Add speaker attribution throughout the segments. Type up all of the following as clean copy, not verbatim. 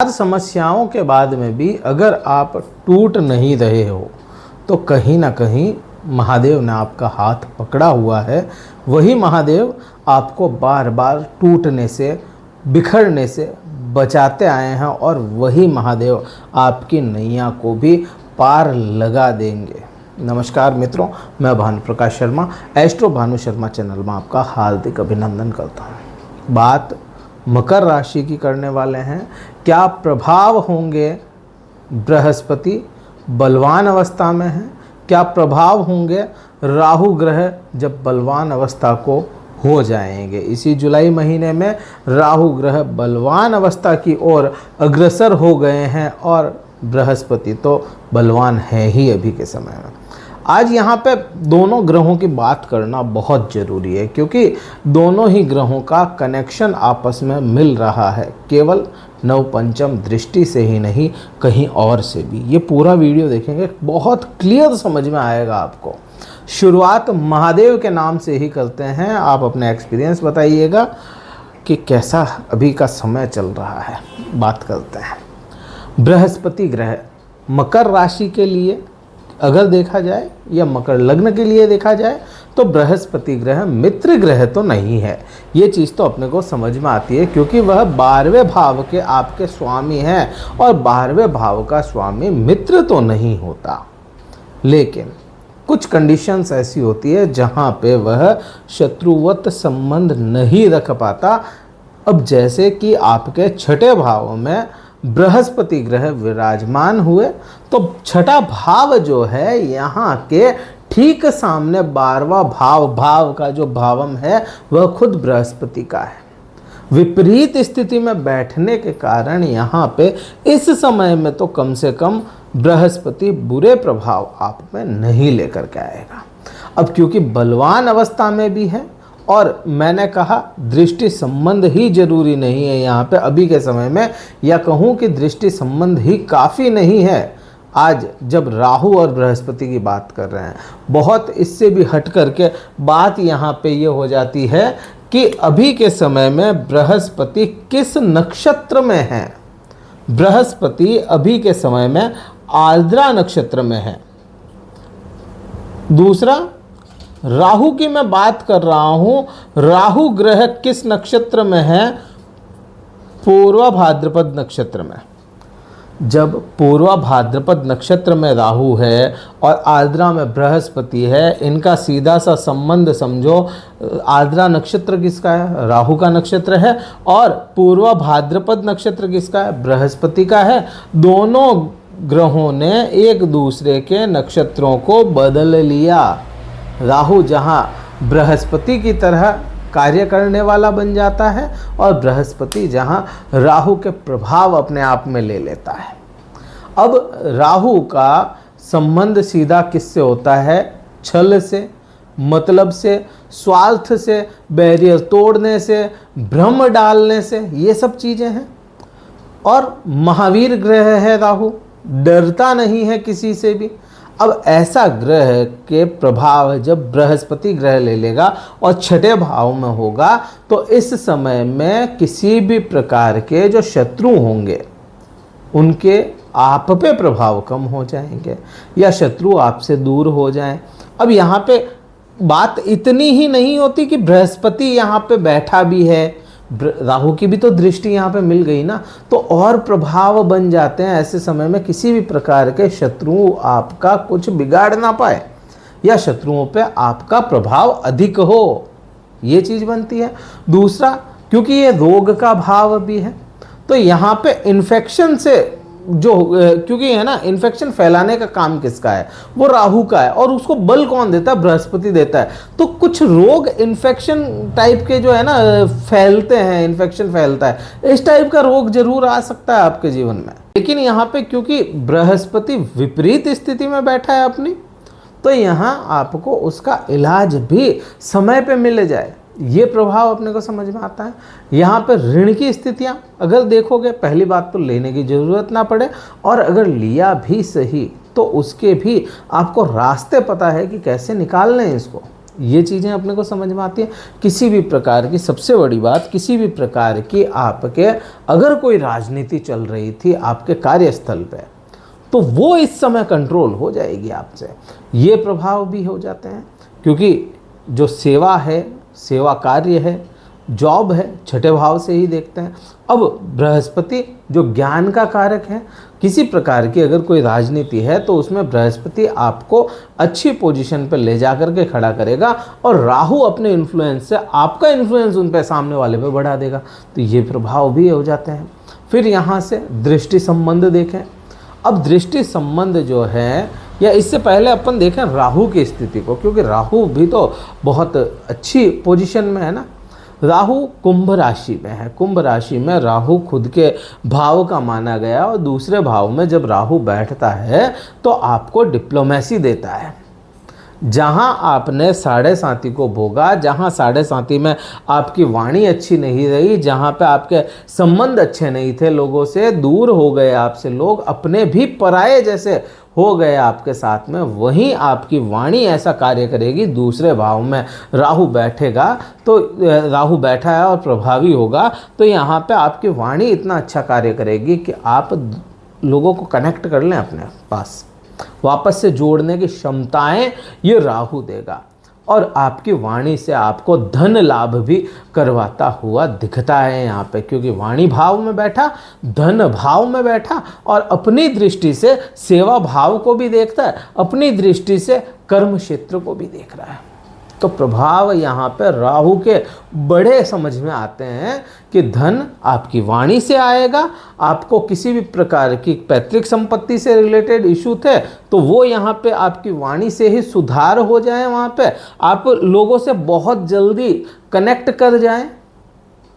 Speaker 1: हर समस्याओं के बाद में भी अगर आप टूट नहीं रहे हो तो कहीं ना कहीं महादेव ने आपका हाथ पकड़ा हुआ है। वही महादेव आपको बार बार टूटने से, बिखरने से बचाते आए हैं और वही महादेव आपकी नैया को भी पार लगा देंगे। नमस्कार मित्रों, मैं भानु प्रकाश शर्मा, एस्ट्रो भानु शर्मा चैनल में आपका हार्दिक अभिनंदन करता हूँ। बात मकर राशि की करने वाले हैं। क्या प्रभाव होंगे? बृहस्पति बलवान अवस्था में है। क्या प्रभाव होंगे? राहु ग्रह जब बलवान अवस्था को हो जाएंगे। इसी जुलाई महीने में राहु ग्रह बलवान अवस्था की ओर अग्रसर हो गए हैं और बृहस्पति तो बलवान है ही अभी के समय में। आज यहाँ पे दोनों ग्रहों की बात करना बहुत ज़रूरी है क्योंकि दोनों ही ग्रहों का कनेक्शन आपस में मिल रहा है, केवल नवपंचम दृष्टि से ही नहीं, कहीं और से भी। ये पूरा वीडियो देखेंगे, बहुत क्लियर समझ में आएगा आपको। शुरुआत महादेव के नाम से ही करते हैं। आप अपने एक्सपीरियंस बताइएगा कि कैसा अभी का समय चल रहा है। बात करते हैं बृहस्पति ग्रह मकर राशि के लिए अगर देखा जाए या मकर लग्न के लिए देखा जाए तो बृहस्पति ग्रह मित्र ग्रह तो नहीं है। ये चीज़ तो अपने को समझ में आती है क्योंकि वह 12वें भाव के आपके स्वामी हैं और 12वें भाव का स्वामी मित्र तो नहीं होता। लेकिन कुछ कंडीशंस ऐसी होती है जहाँ पे वह शत्रुवत संबंध नहीं रख पाता। अब जैसे कि आपके छठे भाव में बृहस्पति ग्रह विराजमान हुए तो छठा भाव जो है यहाँ के ठीक सामने 12वां भाव का जो भावम है वह खुद बृहस्पति का है। विपरीत स्थिति में बैठने के कारण यहाँ पे इस समय में तो कम से कम बृहस्पति बुरे प्रभाव आप में नहीं लेकर के आएगा। अब क्योंकि बलवान अवस्था में भी है और मैंने कहा दृष्टि संबंध ही जरूरी नहीं है यहाँ पे अभी के समय में, या कहूँ कि दृष्टि संबंध ही काफ़ी नहीं है। आज जब राहु और बृहस्पति की बात कर रहे हैं, बहुत इससे भी हट करके बात यहाँ पे ये हो जाती है कि अभी के समय में बृहस्पति किस नक्षत्र में है। बृहस्पति अभी के समय में आर्द्रा नक्षत्र में है। दूसरा, राहु की मैं बात कर रहा हूं। राहु ग्रह किस नक्षत्र में है? पूर्वा भाद्रपद नक्षत्र में। जब पूर्वा भाद्रपद नक्षत्र में राहु है और आर्द्रा में बृहस्पति है, इनका सीधा सा संबंध समझो। आर्द्रा नक्षत्र किसका है? राहु का नक्षत्र है। और पूर्वा भाद्रपद नक्षत्र किसका है? बृहस्पति का है। दोनों ग्रहों ने एक दूसरे के नक्षत्रों को बदल लिया। राहु जहाँ बृहस्पति की तरह कार्य करने वाला बन जाता है और बृहस्पति जहाँ राहु के प्रभाव अपने आप में ले लेता है। अब राहु का संबंध सीधा किससे होता है? छल से, मतलब से, स्वार्थ से, बैरियर तोड़ने से, भ्रम डालने से, ये सब चीज़ें हैं। और महावीर ग्रह है राहु, डरता नहीं है किसी से भी। अब ऐसा ग्रह के प्रभाव जब बृहस्पति ग्रह ले लेगा और छठे भाव में होगा तो इस समय में किसी भी प्रकार के जो शत्रु होंगे उनके आप पे प्रभाव कम हो जाएंगे या शत्रु आपसे दूर हो जाएं। अब यहाँ पे बात इतनी ही नहीं होती कि बृहस्पति यहाँ पे बैठा भी है, राहु की भी तो दृष्टि यहाँ पे मिल गई ना, तो और प्रभाव बन जाते हैं। ऐसे समय में किसी भी प्रकार के शत्रु आपका कुछ बिगाड़ ना पाए या शत्रुओं पे आपका प्रभाव अधिक हो, ये चीज़ बनती है। दूसरा, क्योंकि ये रोग का भाव भी है तो यहाँ पे इन्फेक्शन से जो क्योंकि है ना, इन्फेक्शन फैलाने का काम किसका है? वो राहु का है। और उसको बल कौन देता है? बृहस्पति देता है। तो कुछ रोग इन्फेक्शन टाइप के जो है ना फैलते हैं, इन्फेक्शन फैलता है, इस टाइप का रोग जरूर आ सकता है आपके जीवन में। लेकिन यहाँ पे क्योंकि बृहस्पति विपरीत स्थिति में बैठा है अपनी, तो यहाँ आपको उसका इलाज भी समय पे मिल जाए, ये प्रभाव अपने को समझ में आता है। यहाँ पर ऋण की स्थितियाँ अगर देखोगे, पहली बात तो लेने की ज़रूरत ना पड़े, और अगर लिया भी सही तो उसके भी आपको रास्ते पता है कि कैसे निकालने हैं इसको। ये चीज़ें अपने को समझ में आती हैं। किसी भी प्रकार की, सबसे बड़ी बात, किसी भी प्रकार की आपके अगर कोई राजनीति चल रही थी आपके कार्यस्थल पे, तो वो इस समय कंट्रोल हो जाएगी आपसे। ये प्रभाव भी हो जाते हैं, क्योंकि जो सेवा है, सेवा कार्य है, जॉब है, छठे भाव से ही देखते हैं। अब बृहस्पति जो ज्ञान का कारक है, किसी प्रकार की अगर कोई राजनीति है तो उसमें बृहस्पति आपको अच्छी पोजीशन पे ले जा कर के खड़ा करेगा, और राहु अपने इन्फ्लुएंस से आपका इन्फ्लुएंस उन पे, सामने वाले पे बढ़ा देगा। तो ये प्रभाव भी हो जाते हैं। फिर यहाँ से दृष्टि संबंध देखें। अब दृष्टि संबंध जो है, या इससे पहले अपन देखें राहु की स्थिति को, क्योंकि राहु भी तो बहुत अच्छी पोजीशन में है ना। राहु कुंभ राशि में है। कुंभ राशि में राहु खुद के भाव का माना गया, और दूसरे भाव में जब राहु बैठता है तो आपको डिप्लोमेसी देता है। जहाँ आपने साढ़े साथी को भोगा, जहाँ साढ़े साथी में आपकी वाणी अच्छी नहीं रही, जहाँ पे आपके संबंध अच्छे नहीं थे, लोगों से दूर हो गए आपसे लोग, अपने भी पराये जैसे हो गए आपके साथ में, वहीं आपकी वाणी ऐसा कार्य करेगी। दूसरे भाव में राहु बैठेगा, तो राहु बैठा है और प्रभावी होगा, तो यहाँ पे आपकी वाणी इतना अच्छा कार्य करेगी कि आप लोगों को कनेक्ट कर लें अपने पास, वापस से जोड़ने की क्षमताएं ये राहु देगा। और आपकी वाणी से आपको धन लाभ भी करवाता हुआ दिखता है यहाँ पे, क्योंकि वाणी भाव में बैठा, धन भाव में बैठा, और अपनी दृष्टि से सेवा भाव को भी देखता है, अपनी दृष्टि से कर्म क्षेत्र को भी देख रहा है। तो प्रभाव यहाँ पे राहु के बड़े समझ में आते हैं कि धन आपकी वाणी से आएगा। आपको किसी भी प्रकार की पैतृक संपत्ति से रिलेटेड इशू थे तो वो यहाँ पे आपकी वाणी से ही सुधार हो जाए, वहाँ पे आप लोगों से बहुत जल्दी कनेक्ट कर जाएं।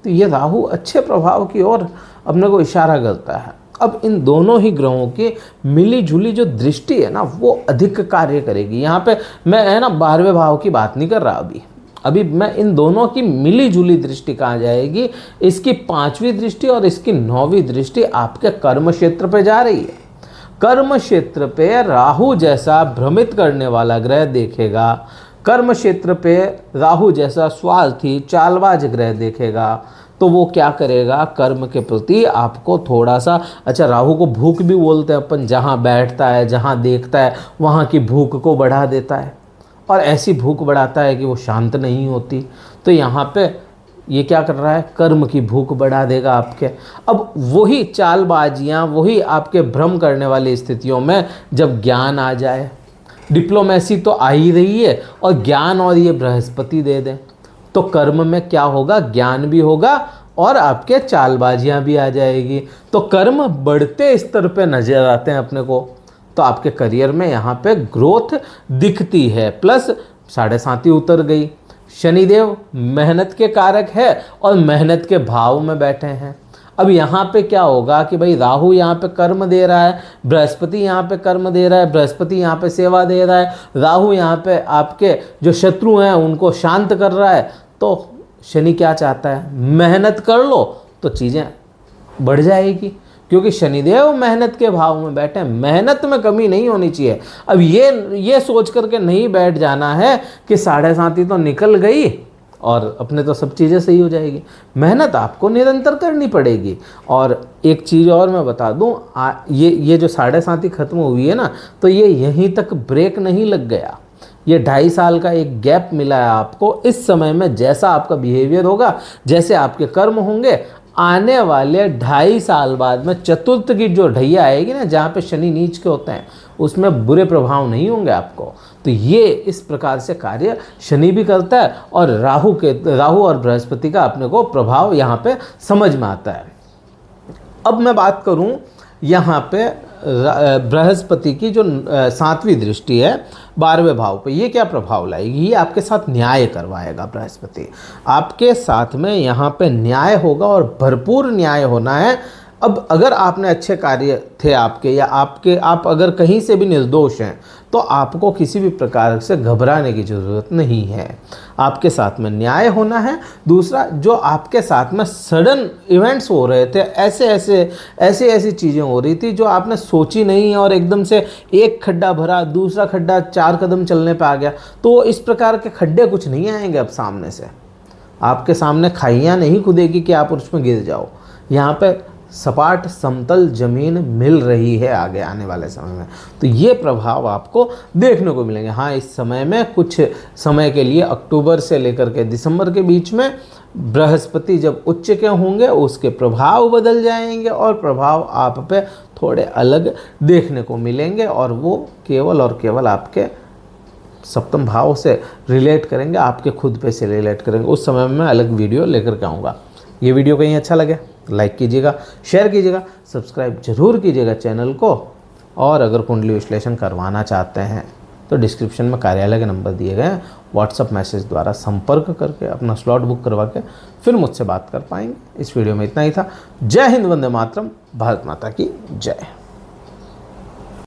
Speaker 1: तो ये राहु अच्छे प्रभाव की ओर अपने को इशारा करता है। अब इन दोनों ही ग्रहों की मिली जुली जो दृष्टि है ना, वो अधिक कार्य करेगी। यहाँ पे मैं है ना 12वें भाव की बात नहीं कर रहा अभी मैं इन दोनों की मिली जुली दृष्टि कहाँ जाएगी, इसकी 5वीं दृष्टि और इसकी 9वीं दृष्टि आपके कर्म क्षेत्र पे जा रही है। कर्म क्षेत्र पे राहु जैसा भ्रमित करने वाला ग्रह देखेगा, कर्म क्षेत्र पे राहु जैसा स्वार्थी चालबाज ग्रह देखेगा, तो वो क्या करेगा, कर्म के प्रति आपको थोड़ा सा, अच्छा राहु को भूख भी बोलते हैं अपन, जहाँ बैठता है, जहाँ देखता है, वहाँ की भूख को बढ़ा देता है, और ऐसी भूख बढ़ाता है कि वो शांत नहीं होती। तो यहाँ पे ये क्या कर रहा है, कर्म की भूख बढ़ा देगा आपके। अब वही चालबाजियाँ, वही आपके भ्रम करने वाली स्थितियों में जब ज्ञान आ जाए, डिप्लोमेसी तो आ ही रही है, और ज्ञान और ये बृहस्पति दे दें, तो कर्म में क्या होगा, ज्ञान भी होगा और आपके चालबाजियाँ भी आ जाएगी। तो कर्म बढ़ते स्तर पे नजर आते हैं अपने को। तो आपके करियर में यहाँ पे ग्रोथ दिखती है। प्लस 7.5 उतर गई, शनिदेव मेहनत के कारक है और मेहनत के भाव में बैठे हैं। अब यहाँ पे क्या होगा कि भाई राहु यहाँ पे कर्म दे रहा है, बृहस्पति यहाँ पे कर्म दे रहा है, बृहस्पति यहाँ पे सेवा दे रहा है, राहु यहाँ पे आपके जो शत्रु हैं उनको शांत कर रहा है। तो शनि क्या चाहता है, मेहनत कर लो तो चीज़ें बढ़ जाएगी, क्योंकि शनिदेव मेहनत के भाव में बैठे, मेहनत में कमी नहीं होनी चाहिए। अब ये सोच करके नहीं बैठ जाना है कि 7.5 तो निकल गई और अपने तो सब चीज़ें सही हो जाएगी। मेहनत आपको निरंतर करनी पड़ेगी। और एक चीज़ और मैं बता दूं, ये जो 7.5 खत्म हुई है ना, तो ये यहीं तक ब्रेक नहीं लग गया, ये 2.5 साल का एक गैप मिला है आपको। इस समय में जैसा आपका बिहेवियर होगा, जैसे आपके कर्म होंगे, आने वाले 2.5 साल बाद में चतुर्थ की जो ढैया आएगी ना, जहाँ पे शनि नीच के होते हैं, उसमें बुरे प्रभाव नहीं होंगे आपको। तो ये इस प्रकार से कार्य शनि भी करता है, और राहु और बृहस्पति का अपने को प्रभाव यहाँ पे समझ में आता है। अब मैं बात करूँ यहाँ पे बृहस्पति की जो 7वीं दृष्टि है 12वें भाव पे, ये क्या प्रभाव लाएगी, ये आपके साथ न्याय करवाएगा। बृहस्पति आपके साथ में यहाँ पे न्याय होगा, और भरपूर न्याय होना है। अब अगर आपने अच्छे कार्य थे आपके, या आप अगर कहीं से भी निर्दोष हैं, तो आपको किसी भी प्रकार से घबराने की ज़रूरत नहीं है। आपके साथ में न्याय होना है। दूसरा, जो आपके साथ में सडन इवेंट्स हो रहे थे, ऐसी चीज़ें हो रही थी जो आपने सोची नहीं, और एकदम से एक खड्डा भरा, दूसरा खड्डा 4 कदम चलने पे आ गया, तो इस प्रकार के खड्डे कुछ नहीं आएंगे अब सामने से। आपके सामने खाइयाँ नहीं खुदेगी कि आप उसमें गिर जाओ। यहाँ पे सपाट समतल जमीन मिल रही है आगे आने वाले समय में। तो ये प्रभाव आपको देखने को मिलेंगे। हाँ, इस समय में कुछ समय के लिए अक्टूबर से लेकर के दिसंबर के बीच में बृहस्पति जब उच्च के होंगे, उसके प्रभाव बदल जाएंगे और प्रभाव आप पे थोड़े अलग देखने को मिलेंगे, और वो केवल और केवल आपके सप्तम भाव से रिलेट करेंगे, आपके खुद पे से रिलेट करेंगे। उस समय में मैं अलग वीडियो लेकर के आऊँगा। ये वीडियो कहीं अच्छा लगे लाइक कीजिएगा, शेयर कीजिएगा, सब्सक्राइब जरूर कीजिएगा चैनल को। और अगर कुंडली विश्लेषण करवाना चाहते हैं तो डिस्क्रिप्शन में कार्यालय के नंबर दिए गए हैं, व्हाट्सअप मैसेज द्वारा संपर्क करके अपना स्लॉट बुक करवा के फिर मुझसे बात कर पाएंगे। इस वीडियो में इतना ही था। जय हिंद, वंदे मातरम, भारत माता की जय।